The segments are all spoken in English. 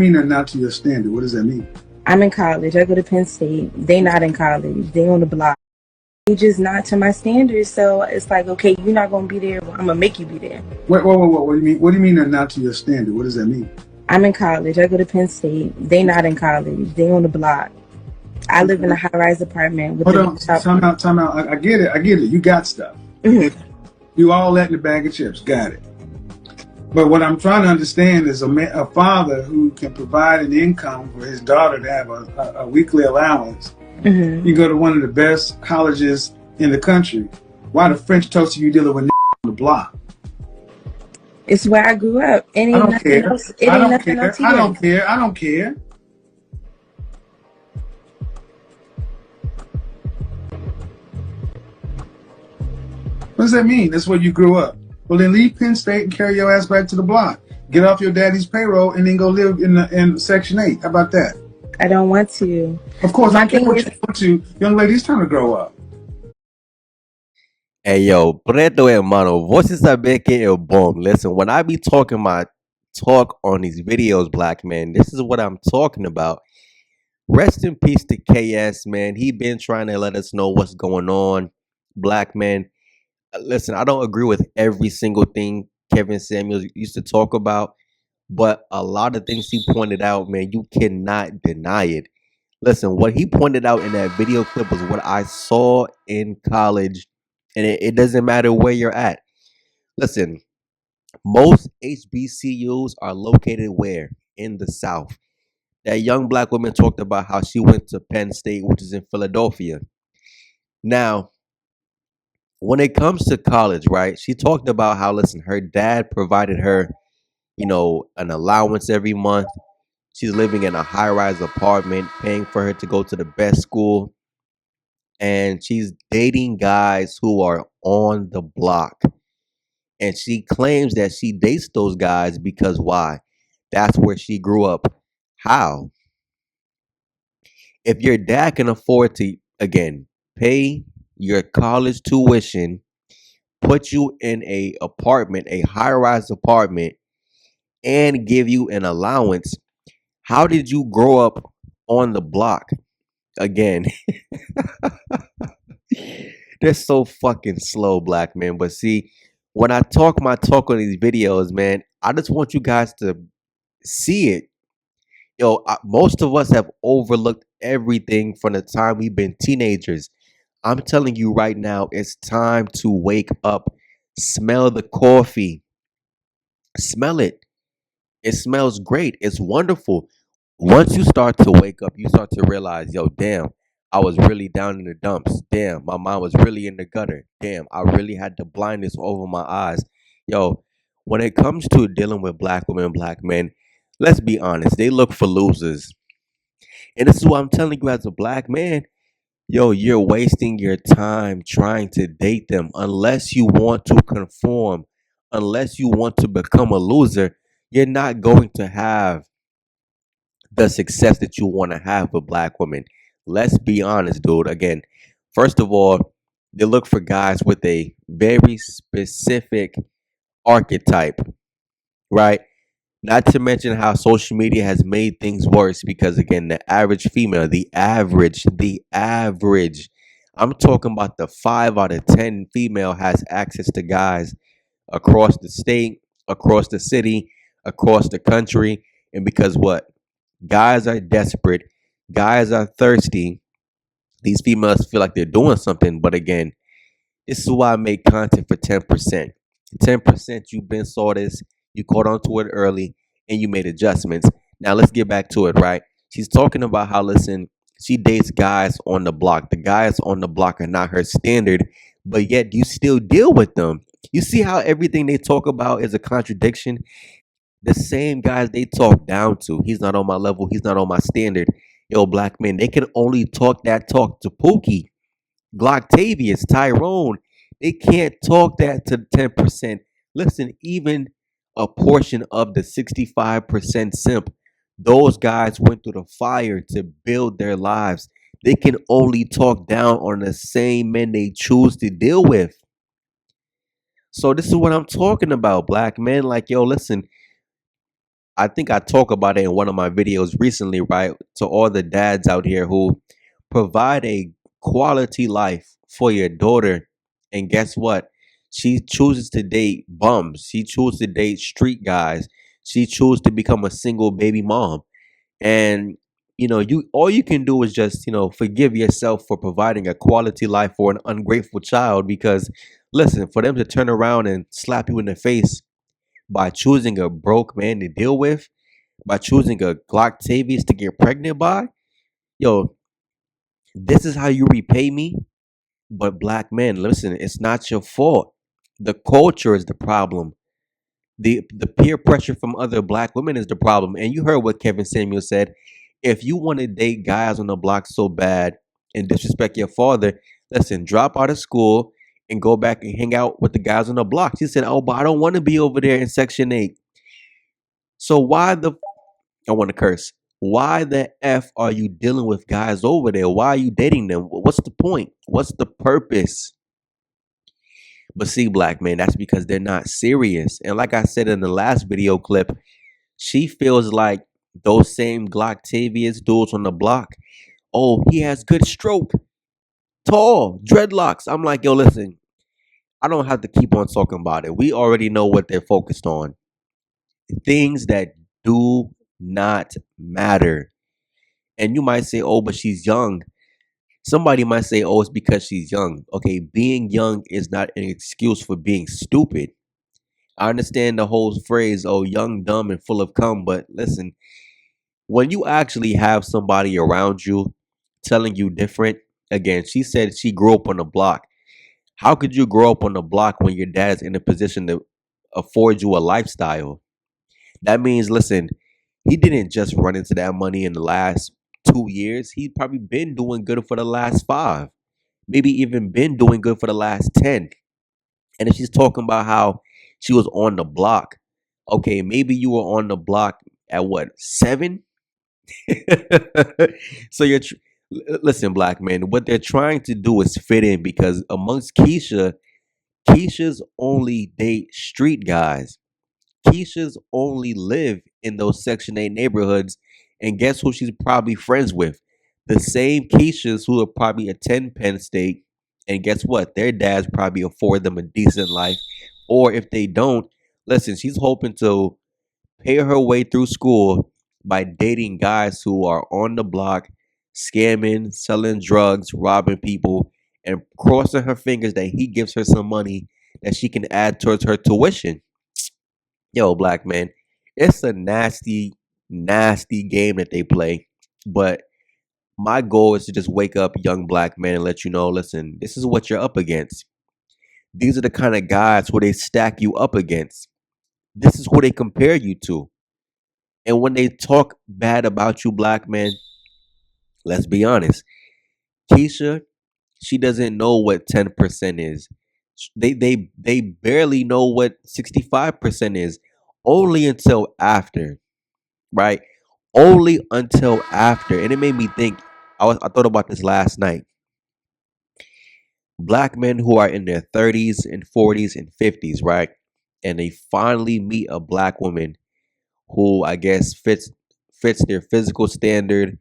Mean they're not to your standard? What does that mean? I'm in college. I go to Penn State. They not in college. They on the block. They just not to my standards. So it's like, okay, you're not gonna be there. Well, I'm gonna make you be there. Wait, what do you mean? What do you mean they're not to your standard? What does that mean? I'm in college. I go to Penn State. They not in college. They on the block. I live in a high-rise apartment with Hold the on, time out. I get it. You got stuff. You all that in the bag of chips. Got it. But what I'm trying to understand is a father who can provide an income for his daughter to have a weekly allowance. You go to one of the best colleges in the country. Why the French toast are you dealing with on the block? It's where I grew up. It ain't nothing else. It ain't nothing else here. I don't care. What does that mean? That's where you grew up. Well, then leave Penn State and carry your ass back to the block. Get off your daddy's payroll and then go live in Section 8. How about that? I don't want to. Of course, I can't want you to. Young lady's trying to grow up. Hey yo, preto hermano, você sabe que eu bom. Listen, when I be talking my talk on these videos, black man, this is what I'm talking about. Rest in peace to KS, man. He been trying to let us know what's going on, black man. Listen, I don't agree with every single thing Kevin Samuels used to talk about, but a lot of things he pointed out, man, you cannot deny it. Listen, what he pointed out in that video clip was what I saw in college, and it doesn't matter where you're at. Listen, most HBCUs are located where? In the South. That young black woman talked about how she went to Penn State, which is in Philadelphia. Now, when it comes to college, right, she talked about how, listen, her dad provided her, an allowance every month. She's living in a high-rise apartment, paying for her to go to the best school. And she's dating guys who are on the block. And she claims that she dates those guys because why? That's where she grew up. How? If your dad can afford to, again, pay your college tuition, put you in a apartment, a high-rise apartment, and give you an allowance, how did you grow up on the block? Again, they're so fucking slow, black man. But see, when I talk my talk on these videos, man, I just want you guys to see it. Most of us have overlooked everything from the time we've been teenagers. I'm telling you right now, it's time to wake up. Smell the coffee. Smell it. It smells great. It's wonderful. Once you start to wake up, you start to realize, yo, damn, I was really down in the dumps. Damn, my mind was really in the gutter. Damn, I really had the blindness over my eyes. Yo, when it comes to dealing with black women, black men, let's be honest, they look for losers. And this is what I'm telling you as a black man. Yo, you're wasting your time trying to date them unless you want to conform, unless you want to become a loser. You're not going to have the success that you want to have with black women. Let's be honest, dude. Again, first of all, they look for guys with a very specific archetype, right? Not to mention how social media has made things worse because, again, the average female, I'm talking about the 5 out of 10 female has access to guys across the state, across the city, across the country. And because what? Guys are desperate. Guys are thirsty. These females feel like they're doing something. But again, this is why I make content for 10%. 10% you've been saw this, you caught on to it early, and you made adjustments. Now let's get back to it, right? She's talking about how, listen, she dates guys on the block. The guys on the block are not her standard, but yet you still deal with them. You see how everything they talk about is a contradiction? The same guys they talk down to. He's not on my level. He's not on my standard. Yo, black men, they can only talk that talk to Pookie, Glocktavius, Tyrone. They can't talk that to 10%. Listen, even a portion of the 65% simp, those guys went through the fire to build their lives. They can only talk down on the same men they choose to deal with. So this is what I'm talking about, black men. Like, yo, listen, I think I talk about it in one of my videos recently, right? To all the dads out here who provide a quality life for your daughter. And guess what? She chooses to date bums. She chooses to date street guys. She chooses to become a single baby mom. And you all you can do is just, forgive yourself for providing a quality life for an ungrateful child because listen, for them to turn around and slap you in the face by choosing a broke man to deal with, by choosing a Glocktavius to get pregnant by, yo, this is how you repay me. But black men, listen, it's not your fault. The culture is the problem. The peer pressure from other black women is the problem. And you heard what Kevin Samuel said. If you want to date guys on the block so bad and disrespect your father, listen, drop out of school and go back and hang out with the guys on the block. He said, "Oh, but I don't want to be over there in Section 8." So why the I want to curse. Why the F are you dealing with guys over there? Why are you dating them? What's the point? What's the purpose? But see, black man, that's because they're not serious. And like I said in the last video clip, she feels like those same Glocktavius dudes on the block. Oh, he has good stroke, tall, dreadlocks. I'm like, yo, listen, I don't have to keep on talking about it. We already know what they're focused on. Things that do not matter. And you might say, oh, but she's young. Somebody might say, oh, it's because she's young. Okay, being young is not an excuse for being stupid. I understand the whole phrase, oh, young, dumb, and full of cum. But listen, when you actually have somebody around you telling you different, again, she said she grew up on the block. How could you grow up on the block when your dad's in a position to afford you a lifestyle? That means, listen, he didn't just run into that money in the last 2 years. He's probably been doing good for the last 5, maybe even been doing good for the last 10. And if she's talking about how she was on the block, okay, maybe you were on the block at what, 7? So listen, black man, what they're trying to do is fit in because amongst Keisha's only date street guys. Keisha's only live in those Section 8 neighborhoods. And guess who she's probably friends with? The same Keishas who will probably attend Penn State. And guess what? Their dads probably afford them a decent life. Or if they don't, listen, she's hoping to pay her way through school by dating guys who are on the block, scamming, selling drugs, robbing people, and crossing her fingers that he gives her some money that she can add towards her tuition. Yo, black man, it's a nasty, nasty game that they play. But my goal is to just wake up young black men and let you know, listen, this is what you're up against. These are the kind of guys who they stack you up against. This is who they compare you to. And when they talk bad about you, black men, let's be honest. Keisha, she doesn't know what 10% is. They barely know what 65% is. Only until after, right? Only until after. And it made me think, I thought about this last night. Black men who are in their 30s and 40s and 50s, right? And they finally meet a black woman who I guess fits their physical standard.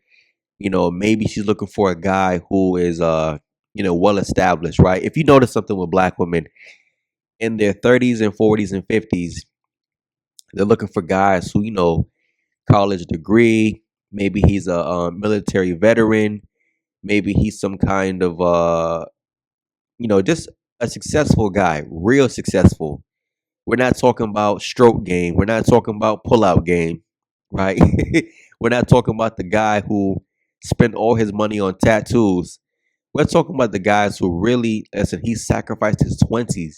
Maybe she's looking for a guy who is well established, right? If you notice something with black women in their 30s and 40s and 50s, they're looking for guys who, college degree, maybe he's a military veteran, maybe he's some kind of just a successful guy, real successful. We're not talking about stroke game. We're not talking about pull-out game, right? We're not talking about the guy who spent all his money on tattoos. We're talking about the guys who really, listen, he sacrificed his 20s,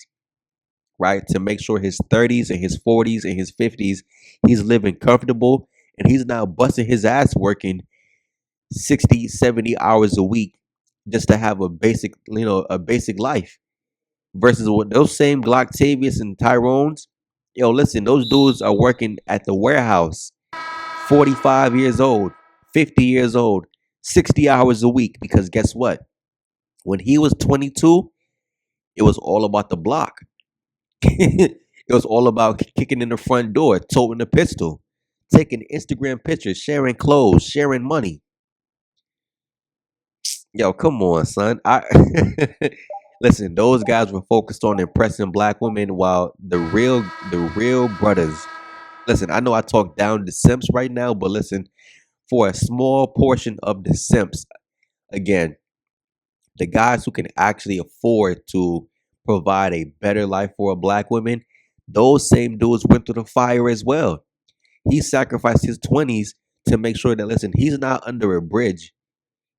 right, to make sure his 30s and his 40s and his 50s, he's living comfortable and he's not busting his ass working 60, 70 hours a week just to have a basic life. Versus with those same Glocktavius and Tyrones, yo, listen, those dudes are working at the warehouse, 45 years old, 50 years old, 60 hours a week. Because guess what? When he was 22, it was all about the block. It was all about kicking in the front door, toting the pistol. taking Instagram pictures, sharing clothes, sharing money. Yo, come on, son. I listen, those guys were focused on impressing black women while the real brothers. Listen, I know I talk down the simps right now, but listen, for a small portion of the simps, again, the guys who can actually afford to provide a better life for a black woman, those same dudes went through the fire as well. He sacrificed his 20s to make sure that, listen, he's not under a bridge.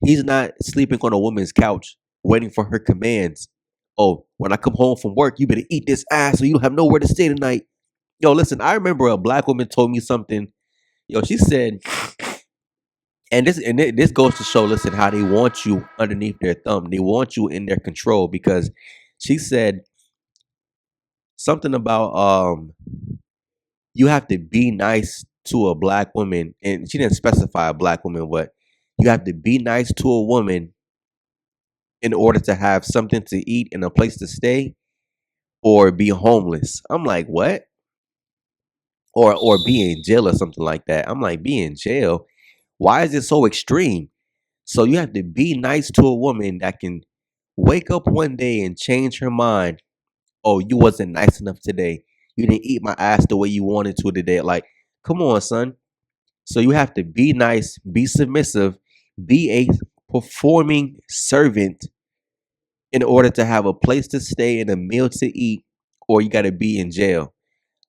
He's not sleeping on a woman's couch waiting for her commands. Oh, when I come home from work, you better eat this ass or you have nowhere to stay tonight. Yo, listen, I remember a black woman told me something. Yo, she said, and this goes to show, listen, how they want you underneath their thumb. They want you in their control because she said something about you have to be nice to a black woman, and she didn't specify a black woman, but you have to be nice to a woman in order to have something to eat and a place to stay or be homeless. I'm like, what? Or be in jail or something like that. I'm like, be in jail? Why is it so extreme? So you have to be nice to a woman that can wake up one day and change her mind. Oh, you wasn't nice enough today. You didn't eat my ass the way you wanted to today. Like, come on, son. So you have to be nice, be submissive, be a performing servant in order to have a place to stay and a meal to eat, or you got to be in jail.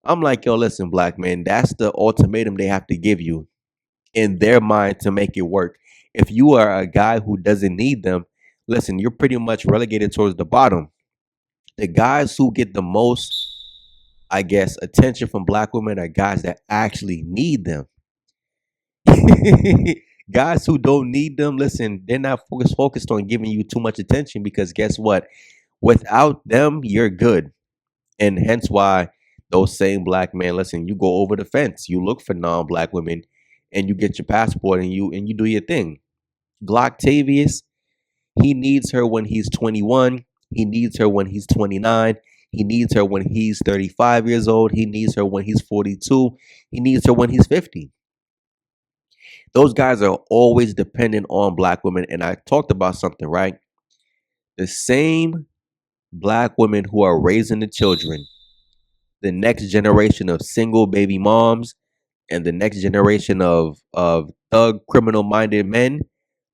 I'm like, yo, listen, black man, that's the ultimatum they have to give you in their mind to make it work. If you are a guy who doesn't need them, listen, you're pretty much relegated towards the bottom. The guys who get the most, I guess, attention from black women are guys that actually need them. Guys who don't need them, listen, they're not focused on giving you too much attention because guess what? Without them, you're good. And hence why those same black men, listen, you go over the fence, you look for non-black women, and you get your passport and you do your thing. Glocktavius, he needs her when he's 21. He needs her when he's 29. He needs her when he's 35 years old. He needs her when he's 42. He needs her when he's 50. Those guys are always dependent on black women. And I talked about something, right? The same black women who are raising the children, the next generation of single baby moms, and the next generation of thug criminal minded men,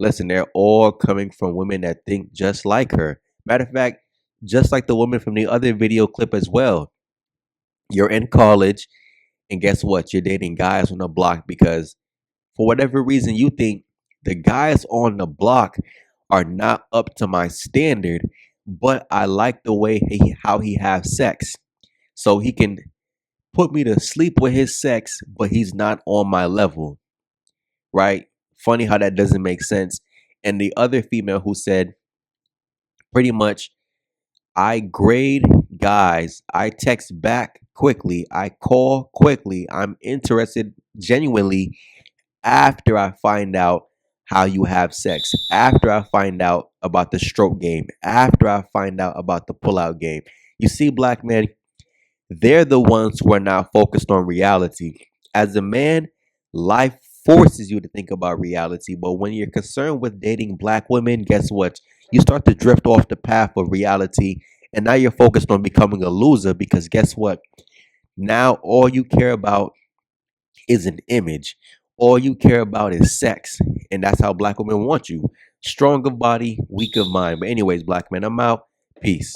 listen, they're all coming from women that think just like her. Matter of fact, just like the woman from the other video clip as well. You're in college, and guess what? You're dating guys on the block because for whatever reason you think the guys on the block are not up to my standard, but I like the way how he has sex. So he can put me to sleep with his sex, but he's not on my level, right? Funny how that doesn't make sense. And the other female who said, pretty much, I grade guys, I text back quickly, I call quickly, I'm interested genuinely after I find out how you have sex, after I find out about the stroke game, after I find out about the pullout game. You see, black men, they're the ones who are now focused on reality. As a man, life forces you to think about reality. But when you're concerned with dating black women, guess what? You start to drift off the path of reality. And now you're focused on becoming a loser because guess what? Now all you care about is an image. All you care about is sex. And that's how black women want you. Strong of body, weak of mind. But anyways, black men, I'm out. Peace.